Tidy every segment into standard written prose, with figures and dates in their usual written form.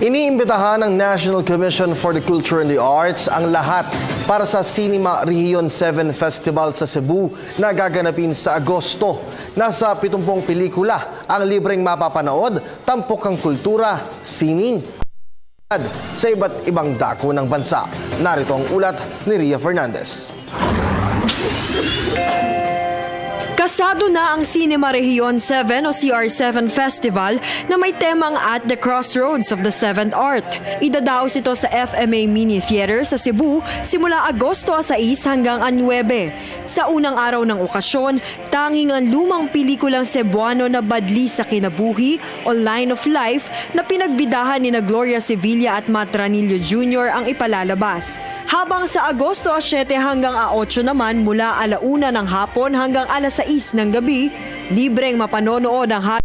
Iniimbitahan ng National Commission for the Culture and the Arts ang lahat para sa Cinema Region 7 Festival sa Cebu na gaganapin sa Agosto. Nasa 70 pelikula ang libreng mapapanood, tampok ang kultura, sining, sa iba't ibang dako ng bansa. Narito ang ulat ni Ria Fernandez. Kasado na ang Cinema Region 7 o CR7 Festival na may temang At the Crossroads of the Seventh Art. Idadaos ito sa FMA Mini Theater sa Cebu simula Agosto 6 hanggang 9. Sa unang araw ng okasyon, tanging ang lumang pelikulang Cebuano na badli sa kinabuhi o Line of Life na pinagbidahan ni Gloria Sevilla at Matt Ranillo Jr. ang ipalalabas. Habang sa Agosto 7 hanggang 8 naman mula 1:00 ng hapon hanggang 6:00 ng gabi, libreng mapanonood ang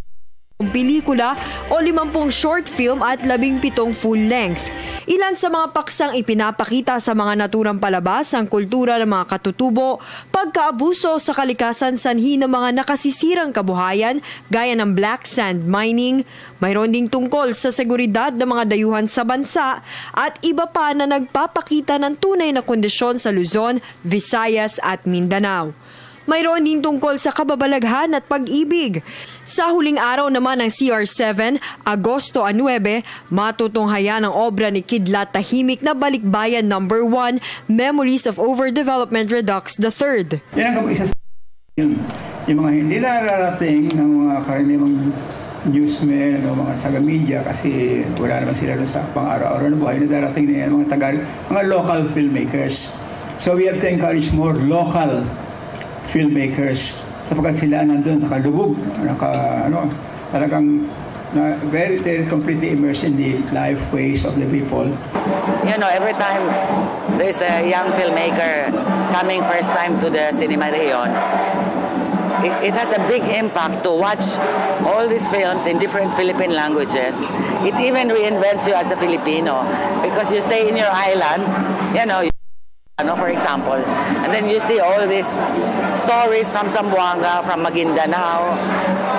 pelikula o 50 short film at 17 full length. Ilan sa mga paksang ipinapakita sa mga naturang palabas ang kultura ng mga katutubo, pagkaabuso sa kalikasan sanhi ng mga nakasisirang kabuhayan gaya ng black sand mining, mayroon ding tungkol sa seguridad ng mga dayuhan sa bansa at iba pa na nagpapakita ng tunay na kondisyon sa Luzon, Visayas at Mindanao. Mayroon din tungkol sa kababalaghan at pag-ibig. Sa huling araw naman ng CR7, Agosto 9, matutunghayan ang obra ni Kidlat Tahimik na Balikbayan No. 1, Memories of Overdevelopment Redux III. Yan ang isa sa yung mga hindi nararating ng mga karaniwang newsmen o mga taga-media kasi wala naman sila sa pang-araw-araw na buhay na darating na yan, mga local filmmakers. So we have to encourage more local filmmakers sapagkat sila nandun nakalubog, talagang very completely immersed in the life ways of the people. You know, every time there's a young filmmaker coming first time to the Cinema Region, it has a big impact to watch all these films in different Philippine languages. It even reinvents you as a Filipino because you stay in your island, for example, and then you see all these stories from Zamboanga, from Maguindanao,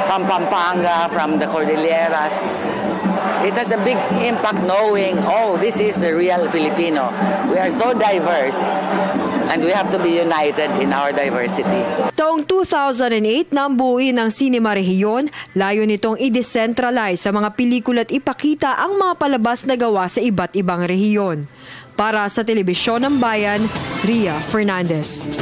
from Pampanga, from the Cordilleras. It has a big impact knowing, this is the real Filipino. We are so diverse and we have to be united in our diversity. Taong 2008 nang buuin ang Cinema Region, layo nitong i-decentralize sa mga pelikula at ipakita ang mga palabas na gawa sa iba't ibang rehiyon. Para sa Telebisyon ng Bayan, Ria Fernandez.